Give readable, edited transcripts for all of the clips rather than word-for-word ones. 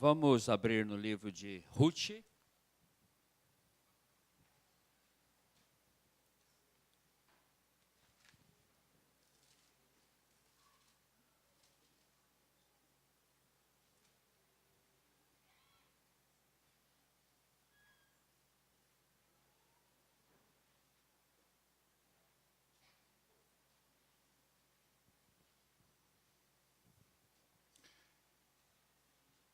Vamos abrir no livro de Rute.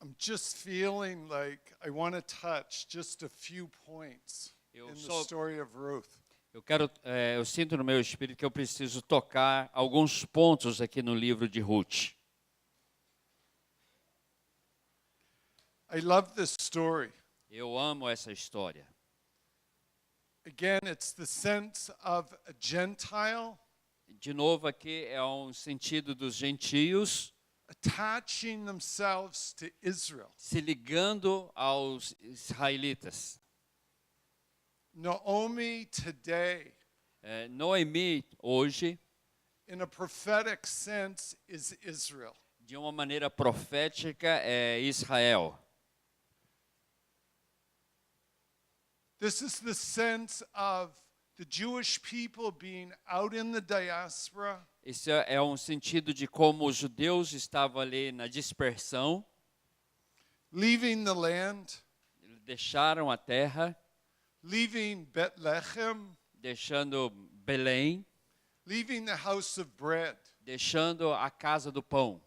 I'm just feeling like I want to touch just a few points in the story of Ruth. Eu sinto no meu espírito que eu preciso tocar alguns pontos aqui no livro de Rute. I love this story. Eu amo essa história. Again, it's the sense of a Gentile. De novo aqui é um sentido dos gentios attaching themselves to Israel. Se ligando aos israelitas. Noemi today, Noemi hoje, in a prophetic sense, is Israel. De uma maneira profética é Israel. This is the sense of the Jewish people being out in the diaspora. Esse é um sentido de como os judeus estavam ali na dispersão. Leaving the land. Deixaram a terra. Leaving Bethlehem. Deixando Belém. Leaving the house of bread. Deixando a casa do pão.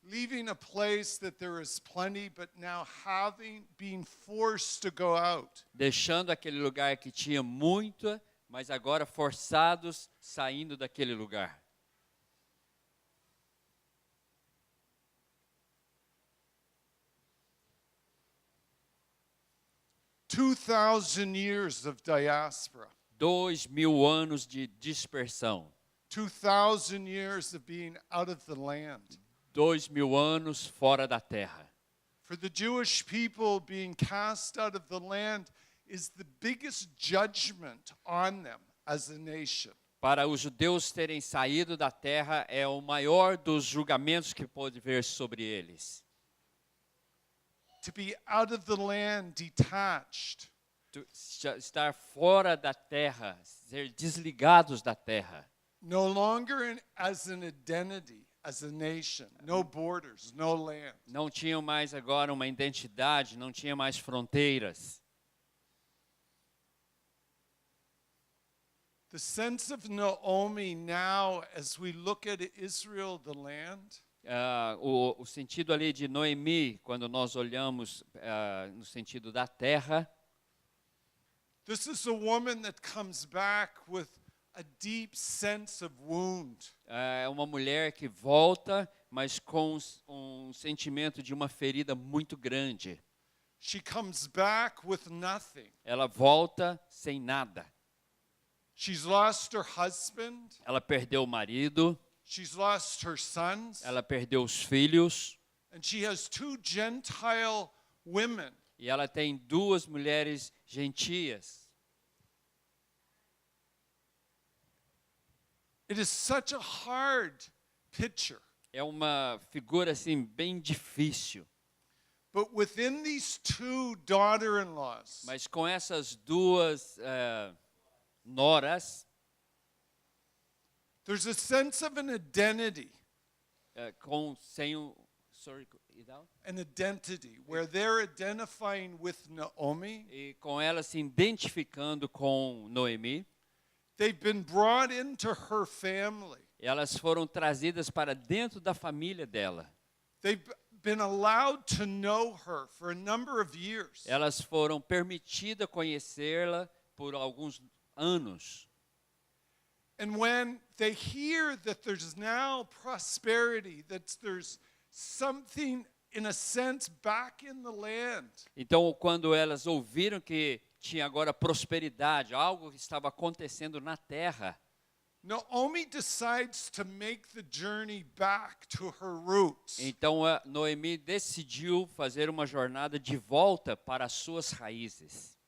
Leaving a place that there is plenty, but now being forced to go out. Deixando aquele lugar que tinha muito, mas agora forçados saindo daquele lugar. 2,000 years of diaspora. 2000 anos de dispersão. 2,000 years of being out of the land. 2000 anos fora da terra. For the Jewish people, being cast out of the land is the biggest judgment on them as a nation. Para os judeus terem saído da terra é o maior dos julgamentos que pode vir sobre eles. To be out of the land, detached. Estar fora da terra, ser desligados da terra. No longer as an identity, as a nation, no borders, no land. Não tinham mais agora uma identidade, não tinha mais fronteiras. The sense of Noemi now, as we look at Israel, the land. O sentido ali de Noemi, quando nós olhamos no sentido da terra. This is a woman that comes back with a deep sense of wound. É uma mulher que volta, mas com um sentimento de uma ferida muito grande. She comes back with nothing. Ela volta sem nada. She's lost her husband. Ela perdeu o marido. She's lost her sons. Ela perdeu os filhos. And she has 2 Gentile women. E ela tem 2 mulheres gentias. It is such a hard picture. É uma figura assim bem difícil. But within these 2 daughter-in-laws. Mas com essas 2 noras, there's a sense of an identity. An identity where they're identifying with Naomi. E com ela se identificando com Noemi. They've been brought into her family. Elas foram trazidas para dentro da família dela. They've been allowed to know her for a number of years. Elas foram permitidas conhecê-la por alguns anos. And when they hear that there's now prosperity, that there's something in a sense back in the land. Então, quando elas ouviram que tinha agora prosperidade, algo que estava acontecendo na terra, Naomi decides to make the journey back to her roots. Então Noemi decidiu fazer uma jornada de volta para as suas raízes.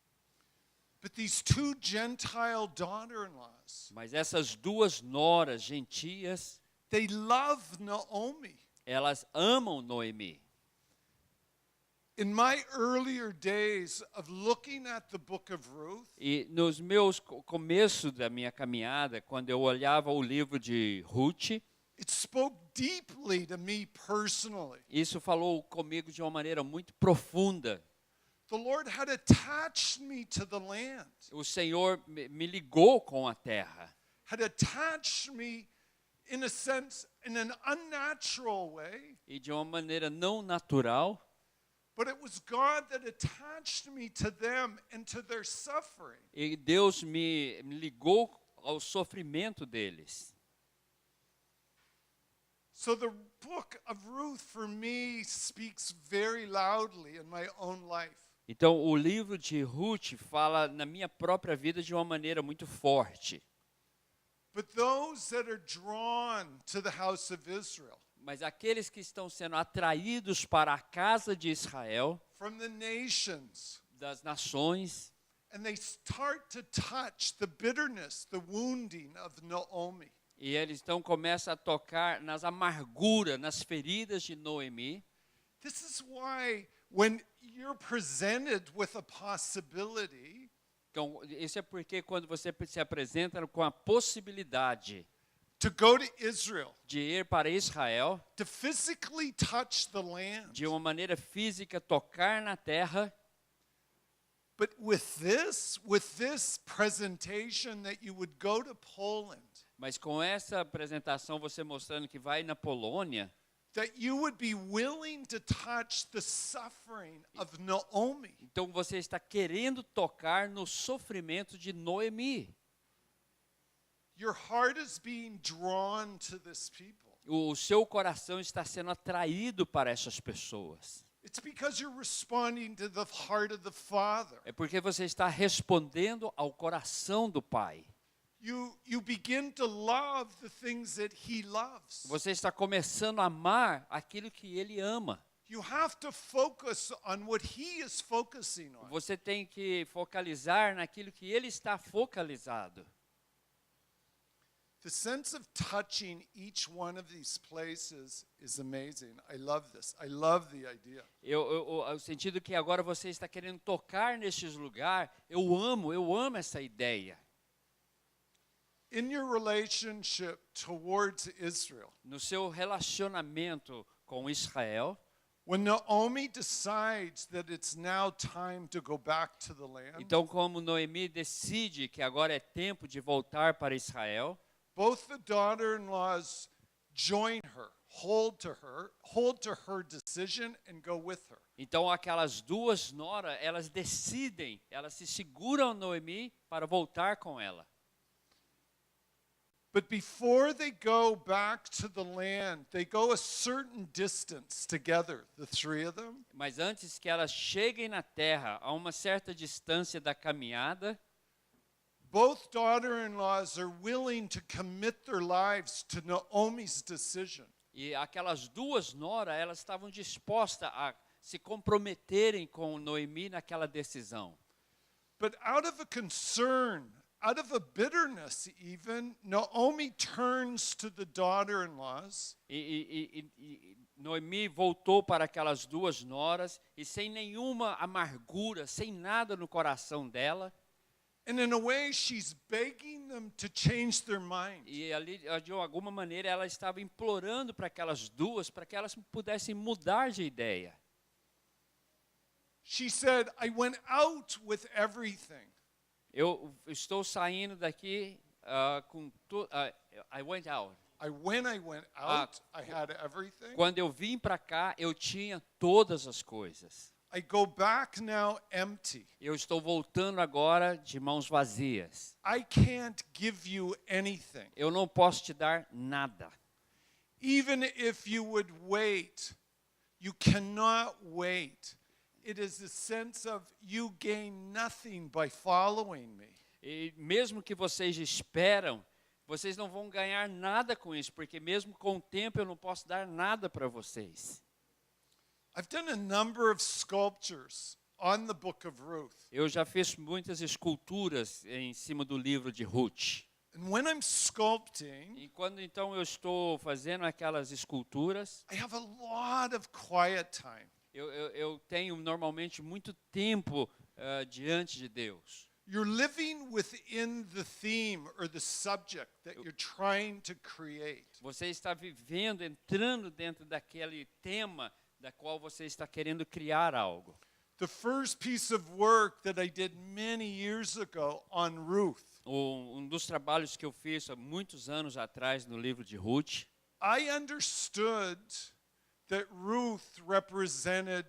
But these 2 Gentile daughter-in-laws, mas essas 2 noras gentias, they love Naomi. Elas amam Noemi. In my earlier days of looking at the book of Ruth, E nos meus começo da minha caminhada, quando eu olhava o livro de Rute, it spoke deeply to me personally. isso falou comigo de uma maneira muito profunda. The Lord had attached me to the land, O Senhor me ligou com a terra. had attached me in a sense, in an unnatural way, E de uma maneira não natural, but it was God that attached me to them and to their suffering. e Deus me ligou ao sofrimento deles. So the book of Ruth for me speaks very loudly in my own life. Então, o livro de Rute fala na minha própria vida de uma maneira muito forte. But those that are drawn to the house of Israel, Mas aqueles que estão sendo atraídos para a casa de Israel, from the nations, das nações, and they start to touch the bitterness, the wounding of Naomi. e eles então começam a tocar nas amarguras, nas feridas de Noemi. This is why when you're presented with a possibility, Então, isso é porque quando você se apresenta com a possibilidade to go to Israel, de ir para Israel, to physically touch the land, de uma maneira física, tocar na terra, but with this presentation that you would go to Poland, mas com essa apresentação você mostrando que vai na Polônia, that you would be willing to touch the suffering of Naomi. então você está querendo tocar no sofrimento de Noemi. Your heart is being drawn to this people. O seu coração está sendo atraído para essas pessoas. It's because you're responding to the heart of the Father. É porque você está respondendo ao coração do Pai. You begin to love the things that He loves. Você está começando a amar aquilo que Ele ama. You have to focus on what He is focusing on. Você tem que focalizar naquilo que Ele está focalizado. The sense of touching each one of these places is amazing. I love this. I love the idea. O sentido que agora você está querendo tocar nesses lugares, eu amo essa ideia. In your relationship towards Israel, No seu relacionamento com Israel, when Naomi decides that it's now time to go back to the land, então como Noemi decide que agora é tempo de voltar para Israel, both the daughter-in-laws join her, hold to her decision and go with her. então aquelas duas noras, elas decidem, elas se seguram a Noemi para voltar com ela. But before they go back to the land, they go a certain distance together, the three of them. Mas antes que elas cheguem na terra, a uma certa distância da caminhada, Both daughter-in-laws are willing to commit their lives to Naomi's decision. e aquelas duas noras, elas estavam dispostas a se comprometerem com Noemi naquela decisão. But out of a concern, out of a bitterness even, Naomi turns to the daughter-in-laws E Noemi voltou para aquelas duas noras e sem nenhuma amargura, sem nada no coração dela. and in a way she's begging them to change their mind. E ali, de alguma maneira, ela estava implorando para aquelas duas, para que elas pudessem mudar de ideia. She said, I went out with everything. Eu estou saindo daqui com tudo. I went out. When I went out, I had everything. Quando eu vim para cá, eu tinha todas as coisas. I go back now empty. Eu estou voltando agora de mãos vazias. I can't give you anything. Eu não posso te dar nada. Even if you would wait, you cannot wait. It is the sense of you gain nothing by following me. E mesmo que vocês esperam, vocês não vão ganhar nada com isso, porque mesmo com o tempo eu não posso dar nada para vocês. I've done a number of sculptures on the book of Ruth. Eu já fiz muitas esculturas em cima do livro de Rute. And when I'm sculpting, E quando então eu estou fazendo aquelas esculturas, I have a lot of quiet time. eu tenho normalmente muito tempo diante de Deus. You're living within the theme or the subject that you're trying to create. Você está vivendo, entrando dentro daquele tema da qual você está querendo criar algo. The first piece of work that I did many years ago on Ruth, Dos trabalhos que eu fiz há muitos anos atrás no livro de Rute, I understood that Ruth represented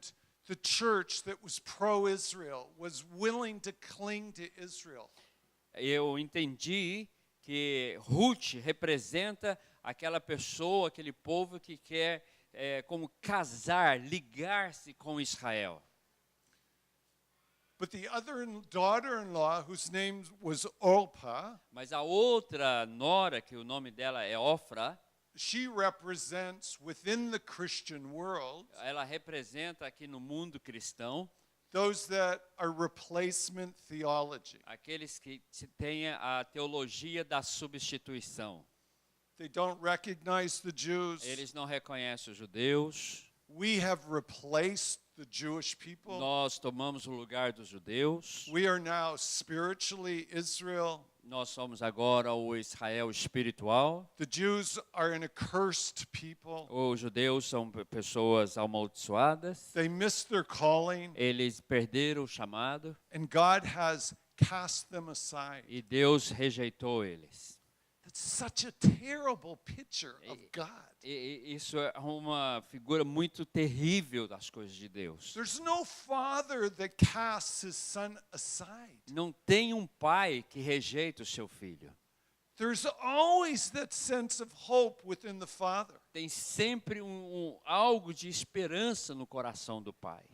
the church that was pro-Israel, was willing to cling to Israel. eu entendi que Rute representa aquela pessoa, aquele povo que quer como casar, ligar-se com Israel. But the other daughter-in-law, whose name was Orpah, Mas a outra nora, que o nome dela é Ofra, she represents within the Christian world ela representa aqui no mundo cristão those that are replacement theology. aqueles que têm a teologia da substituição. They don't recognize the Jews. Eles não reconhecem os judeus. We have replaced the Jewish people. Nós tomamos o lugar dos judeus. We are now spiritually Israel. Nós somos agora o Israel espiritual. The Jews are an accursed people. Os judeus são pessoas amaldiçoadas. They missed their calling, Eles perderam o chamado and God has cast them aside. e Deus rejeitou eles. That's such a terrible picture of God. Isso é uma figura muito terrível das coisas de Deus. There's no father that casts his son aside. Não tem um pai que rejeita o seu filho. There's always that sense of hope within the father. Tem sempre algo de esperança no coração do pai.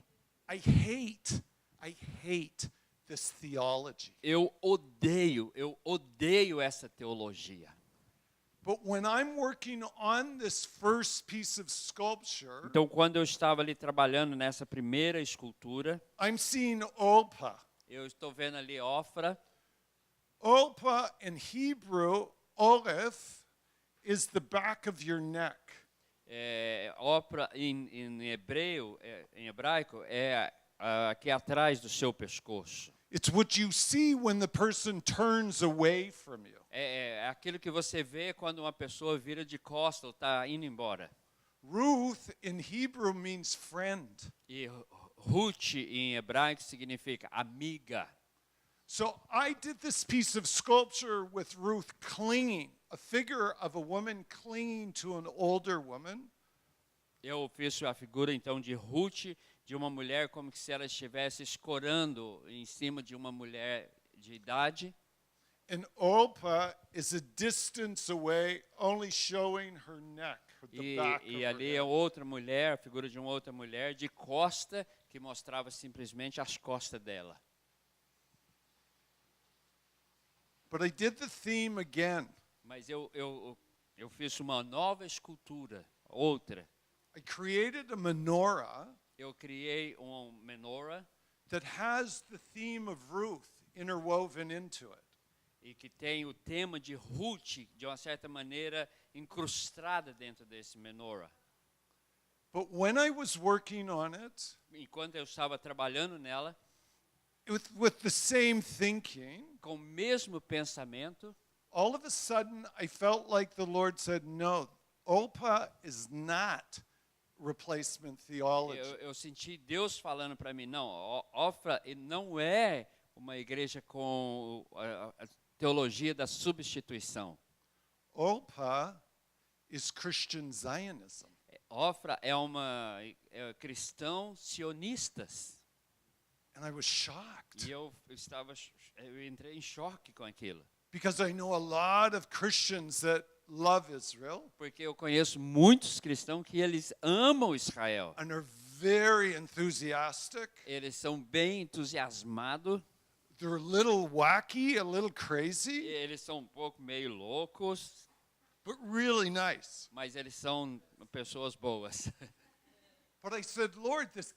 I hate this theology. Eu odeio essa teologia. But when I'm working on this first piece of sculpture, Então, quando eu estava ali trabalhando nessa primeira escultura, I'm seeing Orpah. eu estou vendo ali Ofra. Orpah in Hebrew, Oref, is the back of your neck. Ofra em hebraico, é aqui atrás do seu pescoço. It's what you see when the person turns away from you. É aquilo que você vê quando uma pessoa vira de costas ou está indo embora. Ruth in Hebrew means friend. E Rute em hebraico significa amiga. So I did this piece of sculpture with Ruth clinging, a figure of a woman clinging to an older woman. Eu fiz a figura então de Rute, de uma mulher como se ela estivesse escorando em cima de uma mulher de idade. And Orpah is a distance away, only showing her neck, the back of E her ali é neck. outra mulher, a figura de uma outra mulher de costa, que mostrava simplesmente as costas dela. But I did the theme again. Mas eu fiz uma nova escultura, outra. I created a menorah Eu criei menorah that has the theme of Ruth interwoven into it. e que tem o tema de Rute, de uma certa maneira, incrustada dentro desse menorah. But when I was working on it, Enquanto eu estava trabalhando nela, with the same thinking, com o mesmo pensamento, all of a sudden I felt like the Lord said, no, Orpah is not replacement theology. eu senti Deus falando para mim, não, Ofra não é uma igreja com a teologia da substituição. Orpah is Christian Zionism. Ofra é cristão sionistas. And I was shocked E eu entrei em choque com aquilo. because I know a lot of Christians that love Israel Porque eu conheço muitos cristãos que eles amam Israel. and are very enthusiastic. Eles são bem entusiasmados. They're a little wacky, a little crazy, Eles são um pouco meio loucos, but really nice. mas eles são pessoas boas. But I said, Lord, this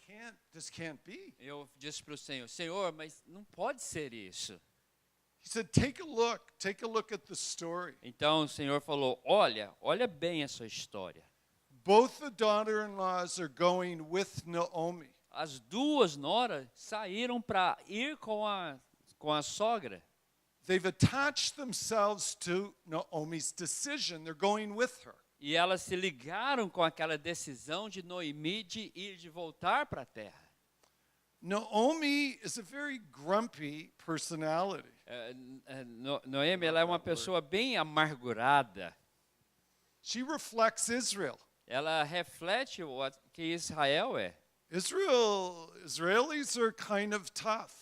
can't be. Eu disse para o Senhor, mas não pode ser isso. He said, take a look at the story. Então o Senhor falou, olha bem essa história. Both the daughter-in-laws are going with Naomi. As duas noras saíram para ir com a sogra. They've attached themselves to Naomi's decision. They're going with her. E elas se ligaram com aquela decisão de Noemi de voltar para a terra. Naomi is a very grumpy personality. Noemi, ela é uma pessoa bem amargurada. She reflects Israel. Ela reflete o que Israel é. Israelis are kind of tough.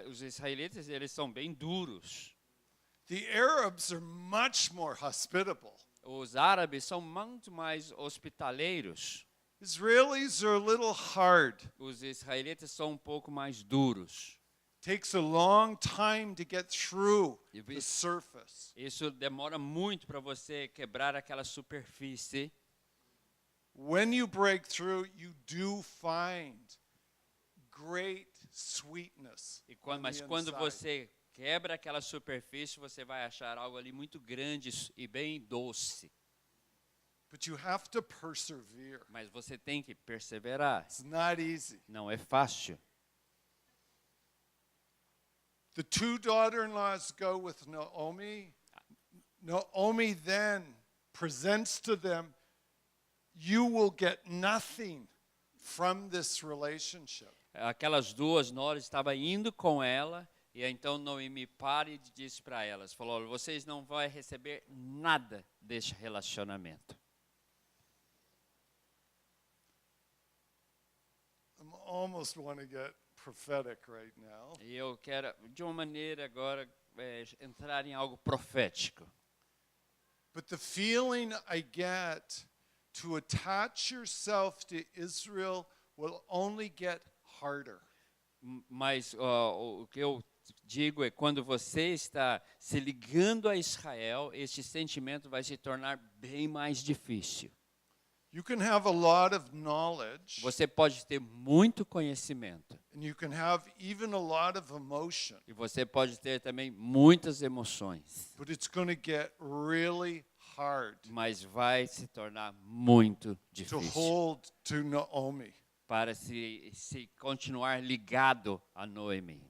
Os israelitas, eles são bem duros. The Arabs are much more hospitable. Os árabes são muito mais hospitaleiros. Israelis are a little hard. Os israelitas são um pouco mais duros. Takes a long time to get through the surface. Isso demora muito para você quebrar aquela superfície. When you break through, you do find great sweetness. Mas quando você quebra aquela superfície, você vai achar algo ali muito grande e bem doce. But you have to persevere. Mas você tem que perseverar. It's not easy. Não é fácil. The two daughter-in-laws go with Naomi. Naomi then presents to them, you will get nothing from this relationship. Aquelas duas noras estavam indo com ela, e então Noemi para e disse para elas, falou, vocês não vão receber nada deste relacionamento. I almost want to get prophetic right now. E eu quero, de uma maneira agora, entrar em algo profético. But the feeling I get to attach yourself to Israel will only get harder. Mas o que eu digo é quando você está se ligando a Israel, este sentimento vai se tornar bem mais difícil. You can have a lot of knowledge. Você pode ter muito conhecimento. And you can have even a lot of emotion. E você pode ter também muitas emoções. But it's going to get really hard. Mas vai se tornar muito To difícil hold to Naomi. para se continuar ligado a Noemi.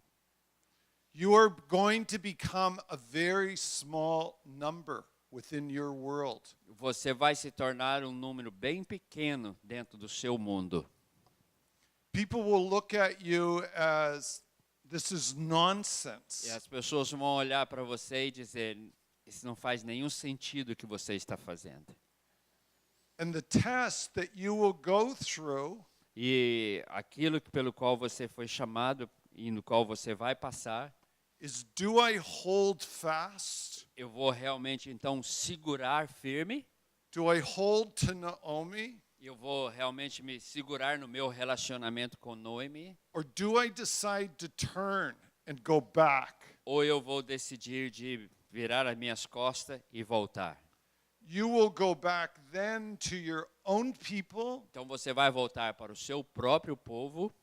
You are going to become a very small number within your world. Você vai se tornar um número bem pequeno dentro do seu mundo. People will look at you as this is nonsense. E as pessoas vão olhar para você e dizer, isso não faz nenhum sentido o que você está fazendo. And the test that you will go through E aquilo pelo qual você foi chamado e no qual você vai passar, is, do I hold fast? eu vou realmente então segurar firme? Do I hold to Naomi? Eu vou realmente me segurar no meu relacionamento com Noemi? Or do I decide to turn and go back? Ou eu vou decidir de virar as minhas costas e voltar? You will go back then to your own people Então você vai voltar para o seu próprio povo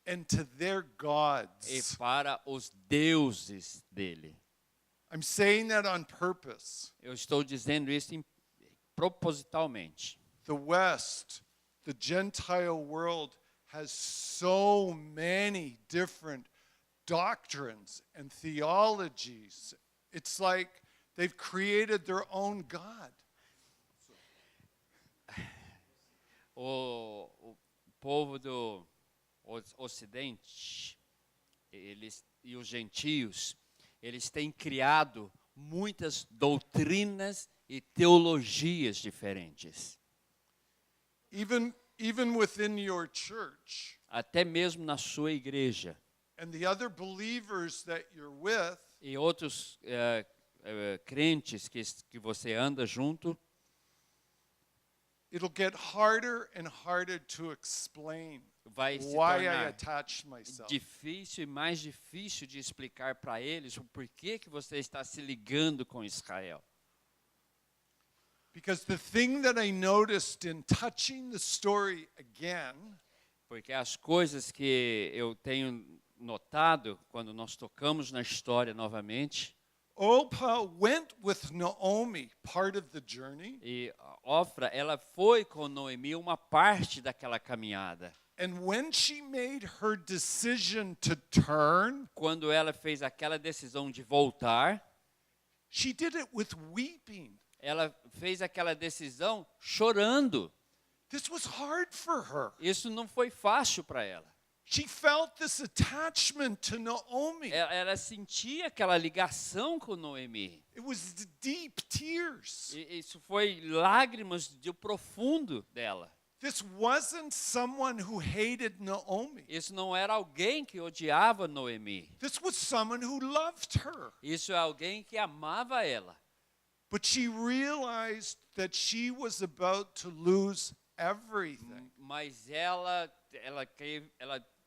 and to their e gods. para os deuses dele. I'm saying that on purpose. Eu estou dizendo isso propositalmente. The West, the Gentile world, has so many different doctrines and theologies. It's like they've created their own God. O povo do Ocidente, eles e os gentios, eles têm criado muitas doutrinas e teologias diferentes. Even within your church Até mesmo na sua igreja. and the other believers that you're with, E outros crentes que você anda junto, it'll get harder and harder to explain vai se why I tornar attach myself. difícil e mais difícil de explicar para eles o porquê que você está se ligando com Israel. Because the thing that I noticed in touching the story again Porque as coisas que eu tenho notado quando nós tocamos na história novamente, Orpah went with Naomi part of the journey. E Ofra, ela foi com Noemi uma parte daquela caminhada. And when she made her decision to turn, Quando ela fez aquela decisão de voltar, she did it with weeping. ela fez aquela decisão chorando. This was hard for her. Isso não foi fácil para ela. She felt this attachment to Naomi. Ela sentia aquela ligação com Noemi. It was the deep tears. Isso foi lágrimas do profundo dela. This wasn't someone who hated Naomi. Isso não era alguém que odiava Noemi. This was someone who loved her. Isso é alguém que amava ela. But she realized that she was about to lose everything. Mas ela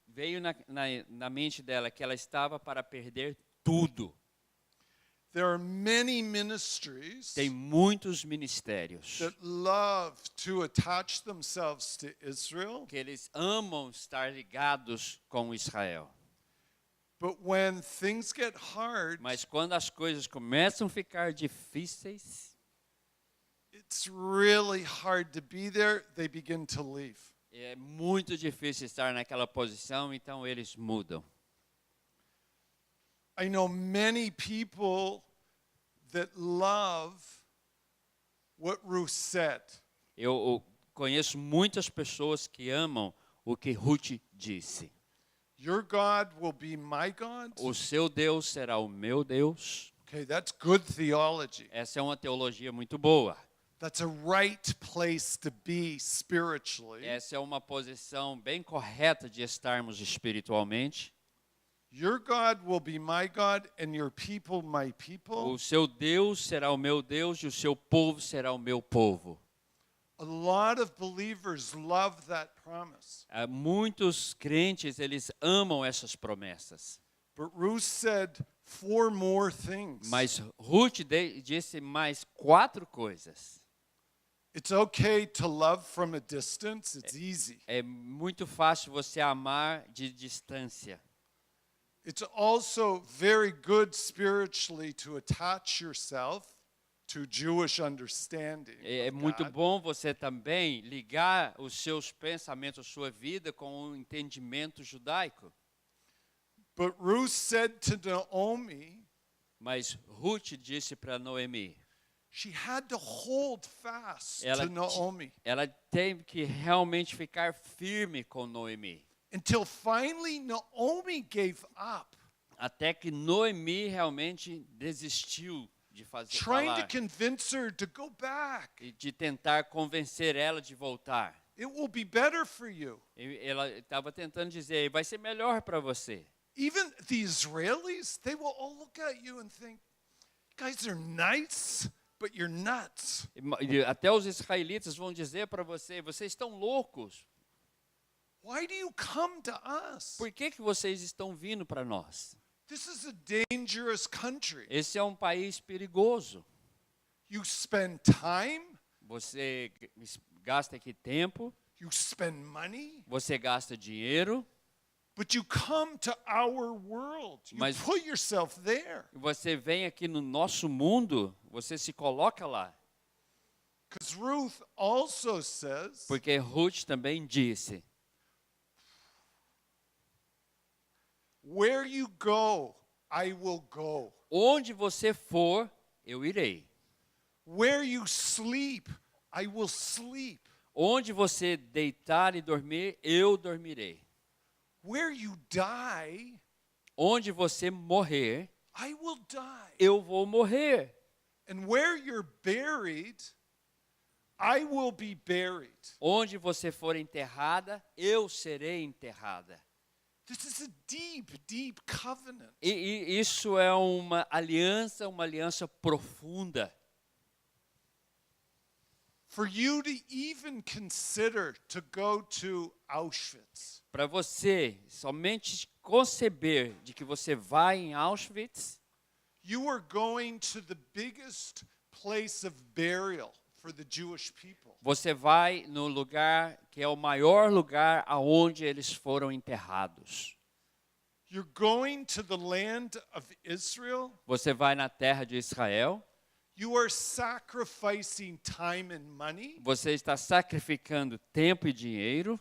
veio na mente dela que ela estava para perder tudo. There are many ministries Tem muitos ministérios that love to attach themselves to Israel. que eles amam estar ligados com Israel. But when things get hard, Mas quando as coisas começam a ficar difíceis, it's really hard to be there. They begin to leave. é muito difícil estar naquela posição, então eles mudam. I know many people that love what Ruth said. Eu conheço muitas pessoas que amam o que Rute disse. Your God will be my God. O seu Deus será o meu Deus. Okay, that's good theology. Essa é uma teologia muito boa. That's a right place to be spiritually. Essa é uma posição bem correta de estarmos espiritualmente. Your God will be my God and your people my people. O seu Deus será o meu Deus e o seu povo será o meu povo. A lot of believers love that promise. Muitos crentes, eles amam essas promessas. But Ruth said 4 more things. Mas Rute disse mais 4 coisas. It's okay to love from a distance. It's easy. É muito fácil você amar de distância. It's also very good spiritually to attach yourself to Jewish understanding. É of muito God. bom você também ligar os seus pensamentos, a sua vida com o entendimento judaico. But Ruth said to Naomi, Mas Rute disse para Noemi, she had to hold fast ela, to Naomi ela teve que realmente ficar firme com Noemi. until finally Naomi gave up, Até que Noemi realmente desistiu de trying to falar convince her to go back. e de tentar convencer ela de voltar. It will be better for you. Ela estava tentando dizer, vai ser melhor para você. Even the Israelis, they will all look at you and think, guys are nice, but you're nuts. E até os israelitas vão dizer para você, vocês estão loucos. Why do you come to us? Por que vocês estão vindo para nós? This is a dangerous country. Esse é um país perigoso. You spend time, Você gasta aqui tempo, you spend money, você gasta dinheiro, but you come to our world. You Mas- put yourself there. você vem aqui no nosso mundo, você se coloca lá. Because Ruth also says, Porque Rute também disse, where you go, I will go. onde você for, eu irei. Where you sleep, I will sleep. Onde você deitar e dormir, eu dormirei. Where you die, Onde você morrer, I will die. eu vou morrer. And where you're buried, I will be buried. Onde você for enterrada, eu serei enterrada. This is a deep, deep covenant. E isso é uma aliança profunda. For you to even consider to go to Auschwitz, Para você somente conceber de que você vai em Auschwitz, you are going to the biggest place of burial for the Jewish people. você vai no lugar que é o maior lugar aonde eles foram enterrados. You're going to the land of Israel. Você vai na terra de Israel. You are sacrificing time and money. Você está sacrificando tempo e dinheiro.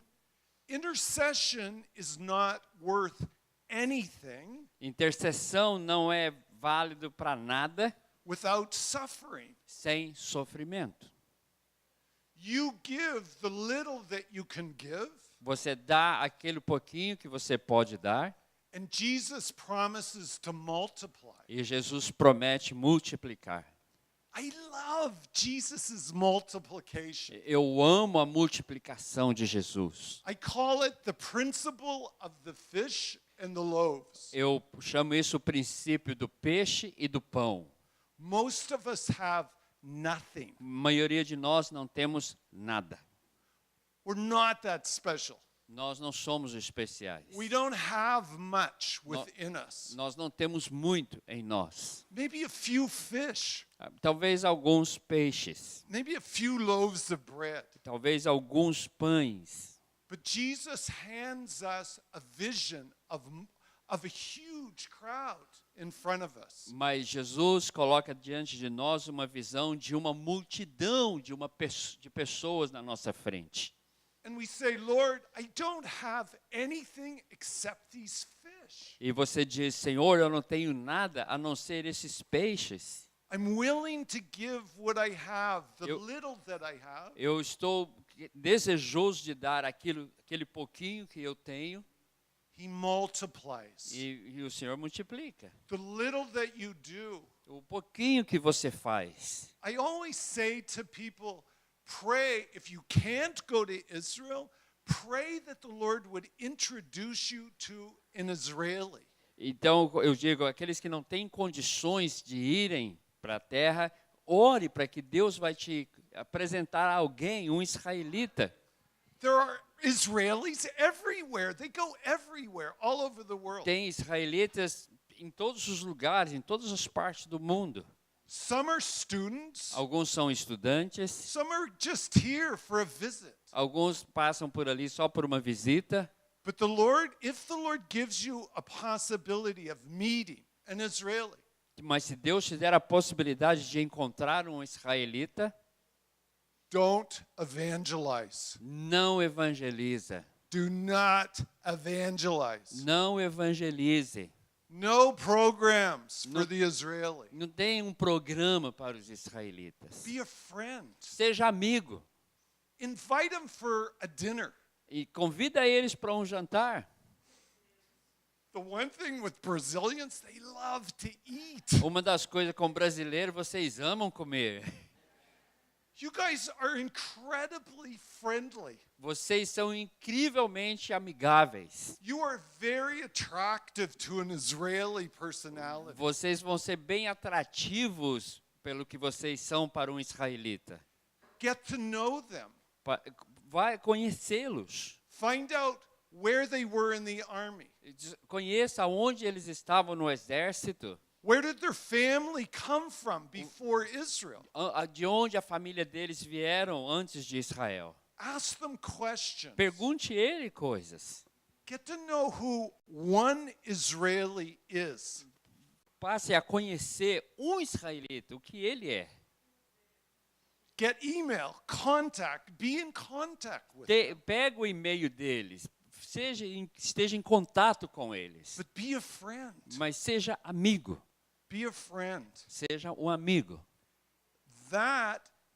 Intercession is not worth anything Intercessão não é válido para nada without suffering. sem sofrimento. You give the little that you can give, Você dá aquele pouquinho que você pode dar and Jesus promises to multiply. e Jesus promete multiplicar. I love Jesus' multiplication. Eu amo a multiplicação de Jesus. I call it the principle of the fish and the loaves. Eu chamo isso o princípio do peixe e do pão. Most of us have nothing. A maioria de nós não temos nada. We're not that special. Nós não somos especiais. We don't have much within us. Nós não temos muito em nós. Maybe a few fish. Talvez alguns peixes, Maybe a few loaves of bread. talvez alguns pães. But Jesus hands us a vision of a huge crowd in front of us. Mas Jesus coloca diante de nós uma visão de uma multidão, de pessoas na nossa frente. And we say, Lord, I don't have anything except these fish. E você diz, Senhor, eu não tenho nada a não ser esses peixes. I'm willing to give what I have, the little that I have. Eu estou desejoso de dar aquele pouquinho que eu tenho. He multiplies. E o Senhor multiplica. The little that you do. O pouquinho que você faz. I always say to people, pray, if you can't go to Israel, pray that the Lord would introduce you to an Israeli. Então, eu digo, aqueles que não têm condições de irem para a terra, ore para que Deus vai te apresentar a alguém, um israelita. There are Israelis everywhere. They go everywhere, all over the world. Tem israelitas em todos os lugares, em todas as partes do mundo. Some are students. Alguns são estudantes, Some are just here for a visit. alguns passam por ali só por uma visita. But the Lord, if the Lord gives you a possibility of meeting an Israeli, Mas se Deus te der a possibilidade de encontrar um israelita, don't evangelize. não evangeliza. Do not evangelize. Não evangelize. No programs for the Israeli. Não tem um programa para os israelitas. Be a friend. Seja amigo Invite them for a dinner. e convida eles para um jantar. The one thing with Brazilians, they love to eat. Uma das coisas com brasileiro, vocês amam comer. You guys are incredibly friendly. Vocês são incrivelmente amigáveis. You are very attractive to an Israeli personality. Vocês vão ser bem atrativos pelo que vocês são para um israelita. Get to know them. Vai conhecê-los. Find out where they were in the army. Conheça onde eles estavam no exército. Where did their family come from before Israel? De onde a família deles vieram antes de Israel. Ask them questions. Pergunte ele coisas. Get to know who one Israeli is. Passe a conhecer um israelita, o que ele é. Get email, contact, be in contact with them. Pega o e-mail deles, esteja em contato com eles. But be a friend. Mas seja amigo. Be a friend. Seja um amigo.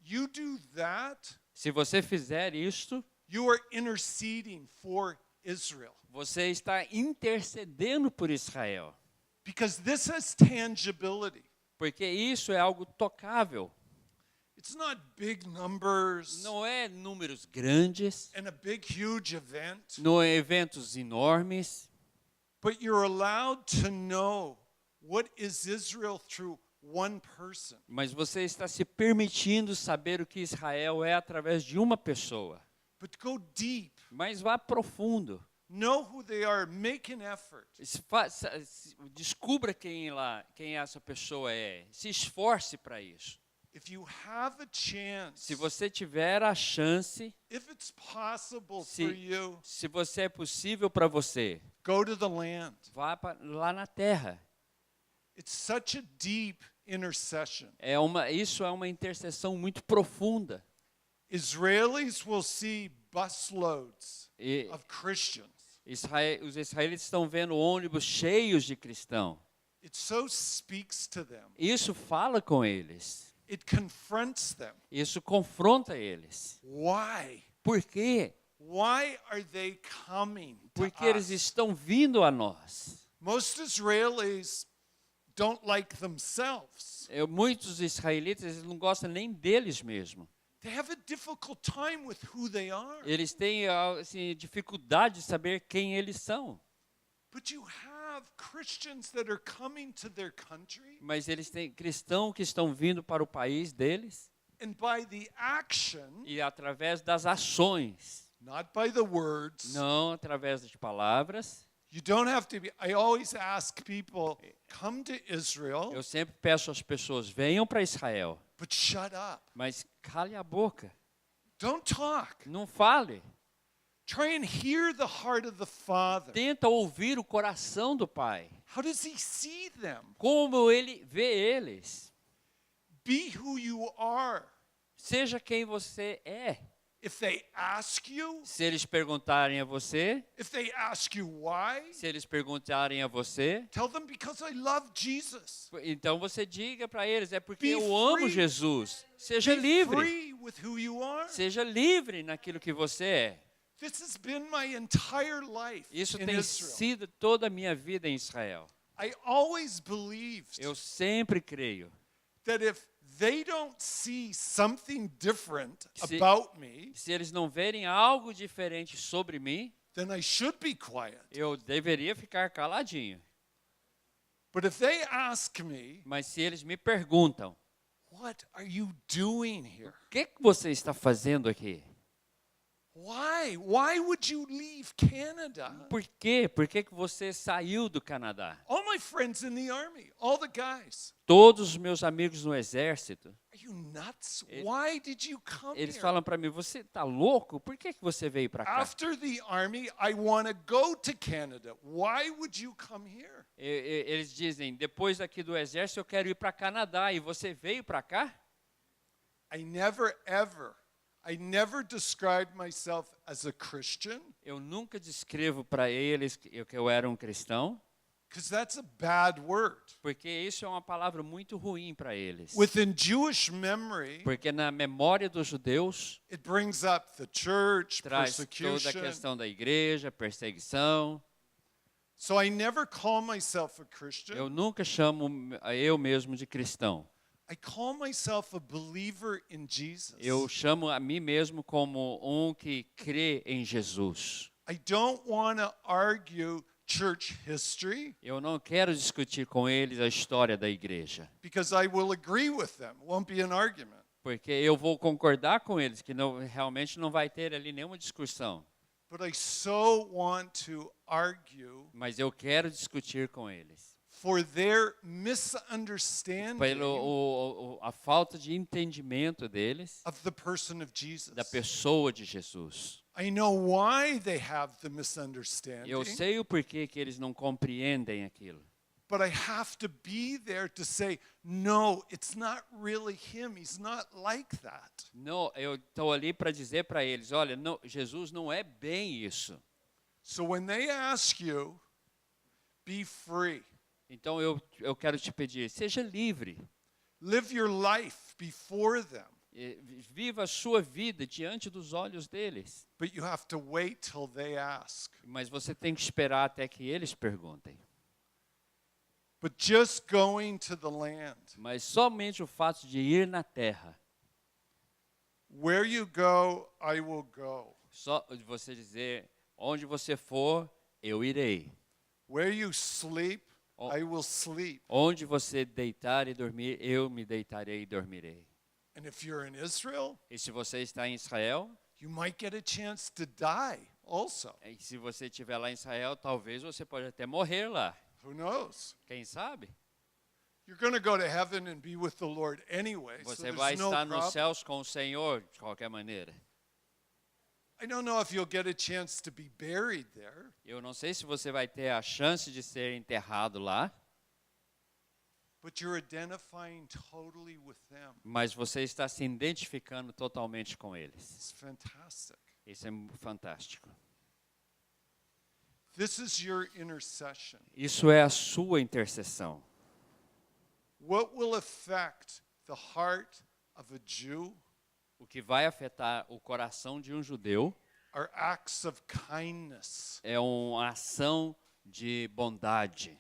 You do that, Se você fizer isto, you are interceding for Israel. você está intercedendo por Israel. Because this has tangibility. Porque isso é algo tocável. It's not big numbers Não é números grandes, and a big, huge event. não é eventos enormes, But you're allowed to know what is Israel through one person. mas você está se permitindo saber o que Israel é através de uma pessoa. But go deep. Mas vá profundo. Know who they are. Make an effort. Descubra quem essa pessoa é. Se esforce para isso. If you have a chance, Se você tiver a chance, if it's possible for you, se você é possível para você, Go to the land. Vá lá na terra. It's such a deep intercession. Isso é uma intercessão muito profunda. Israelis will see busloads of Christians. Os israelitas estão vendo ônibus cheios de cristãos. It so speaks to them. Isso fala com eles. It confronts them. Isso confronta eles. Why? Por quê? Why are they coming to Porque eles us? estão vindo a nós. Most Israelis don't like themselves. Muitos israelitas eles não gostam nem deles mesmos. They have a difficult time with who they are. Eles têm assim, dificuldade de saber quem eles são. But you have Christians that are coming to their country. Mas eles têm cristãos que estão vindo para o país deles. And by the action, E através das ações, not by the words. não através das palavras. You don't have to be. I always ask people, come to Israel, Eu sempre peço às pessoas, venham para Israel, but shut up. mas cale a boca. Don't talk. Não fale. Try and hear the heart of the Father. Tenta ouvir o coração do Pai. How does he see them? Como Ele vê eles. Be who you are. Seja quem você é. If they ask you, Se eles perguntarem a você, if they ask you why, se eles perguntarem a você, tell them because I love Jesus. então você diga para eles, é porque Be eu amo free. Jesus. Seja Be livre. free with who you are. Seja livre naquilo que você é. This has been my entire life Isso in tem Israel. sido toda a minha vida em Israel. I always believed Eu sempre creio that if they don't see something different Se- about me, se eles não verem algo diferente sobre mim, then I should be quiet. eu deveria ficar caladinho. But if they ask me, Mas se eles me perguntam, what are you doing here? o que você está fazendo aqui? Why? Why would you leave Canada? Por quê? Por que você saiu do Canadá? All my friends in the army, all the guys. Todos os meus amigos no exército, Are you nuts? Eles- Why did you come eles here? falam para mim, você está louco? Por que você veio para cá? After the army, I want to go to Canada. Why would you come here? Eles dizem, depois aqui do exército eu quero ir para Canadá e você veio para cá? I never described myself as a Christian, Eu nunca descrevo para eles que eu era um cristão, because that's a bad word. porque isso é uma palavra muito ruim para eles. Within Jewish memory, Porque na memória dos judeus it brings up the church, traz toda a persecution. questão da igreja, perseguição. So I never call myself a Christian. Eu nunca chamo eu mesmo de cristão. I call myself a believer in Jesus. Eu chamo a mim mesmo como um que crê em Jesus. I don't want to argue church history Eu não quero discutir com eles a história da igreja, because I will agree with them. It won't be an argument. porque eu vou concordar com eles que realmente não vai ter ali nenhuma discussão. But I so want to argue Mas eu quero discutir com eles. for their misunderstanding A falta de entendimento deles of the person of Jesus. da pessoa de Jesus. I know why they have the misunderstanding, Eu sei o porquê que eles não compreendem aquilo. but I have to be there to say, no, it's not really him. He's not like that. Não, eu estou ali para dizer para eles, olha, não, Jesus não é bem isso. So when they ask you, be free. Então eu quero te pedir, seja livre. Live your life before them, Viva a sua vida diante dos olhos deles. but you have to wait till they ask. Mas você tem que esperar até que eles perguntem. But just going to the land, Mas somente o fato de ir na terra, where you go, I will go. só de você dizer, onde você for, eu irei. Where you sleep, Oh. I will sleep. Onde você deitar e dormir, eu me deitarei e dormirei. And if you're in Israel, E se você está em Israel, you might get a chance to die also. e se você estiver lá em Israel, talvez você pode até morrer lá. Who knows? Quem sabe? You're going to go to heaven and be with the Lord anyway, so Você there's vai no estar nos problem. céus com o Senhor, de qualquer maneira. I don't know if you'll get a chance to be buried there, Eu não sei se você vai ter a chance de ser enterrado lá, but you're identifying totally with them. mas você está se identificando totalmente com eles. It's fantastic. Isso é fantástico. This is your intercession. Isso é a sua intercessão. What will affect the heart of a Jew O que vai afetar o coração de um judeu are acts of kindness. é uma ação de bondade.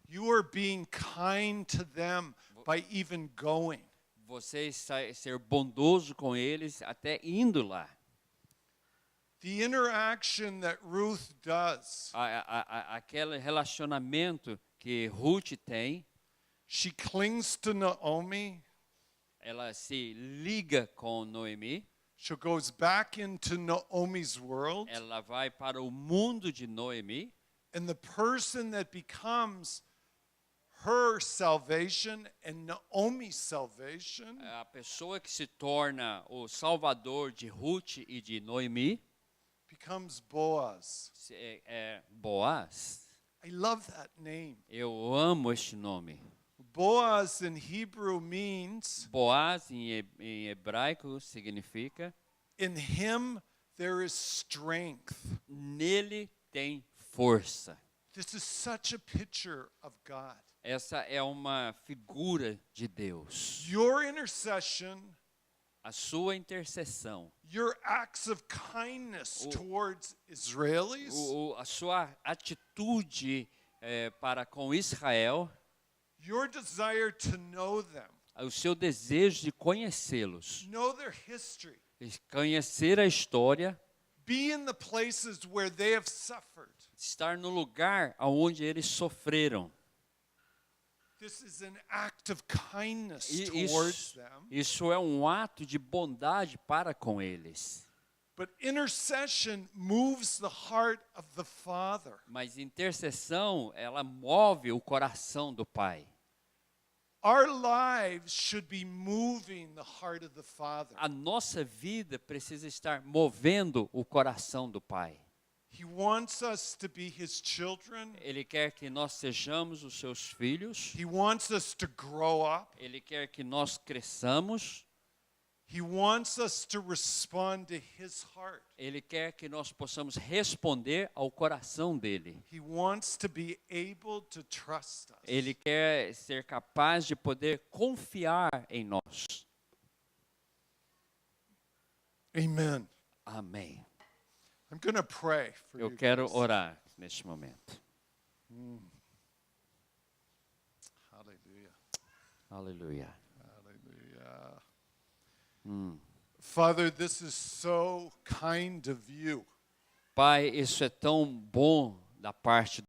You are being kind to them by even going. Você ser bondoso com eles até indo lá. The interaction that Ruth does, Aquele relacionamento que Rute tem, she clings to Naomi. ela se liga com Noemi, She goes back into Naomi's world. ela vai para o mundo de Noemi, And the person that becomes her salvation and Naomi's salvation a pessoa que se torna o salvador de Rute e de Noemi becomes Boaz. é Boaz. I love that name. Eu amo este nome. Boaz in Hebrew means, Boaz em hebraico significa in him there is strength. nele tem força. This is such a picture of God. Essa é uma figura de Deus. Your intercession, A sua intercessão, your acts of kindness towards Israelis, a sua atitude para com Israel, your desire to know them, o seu desejo de conhecê-los, know their history, conhecer a história, be in the places where they have suffered. estar no lugar onde eles sofreram. This is an act of kindness E towards them. isso é um ato de bondade para com eles. But intercession moves the heart of the Father. Mas intercessão, ela move o coração do Pai. Our lives should be moving the heart of the Father. A nossa vida precisa estar movendo o coração do Pai. He wants us to be His children. Ele quer que nós sejamos os seus filhos. He wants us to grow up. Ele quer que nós cresçamos. He wants us to respond to His heart. Ele quer que nós possamos responder ao coração dele. He wants to be able to trust us. Ele quer ser capaz de poder confiar em nós. Amen. Amém. I'm going to pray for Eu you quero guys. orar neste momento. Hallelujah. Aleluia. Hallelujah. Father, this is so kind of you. Pai, isso é tão bom da parte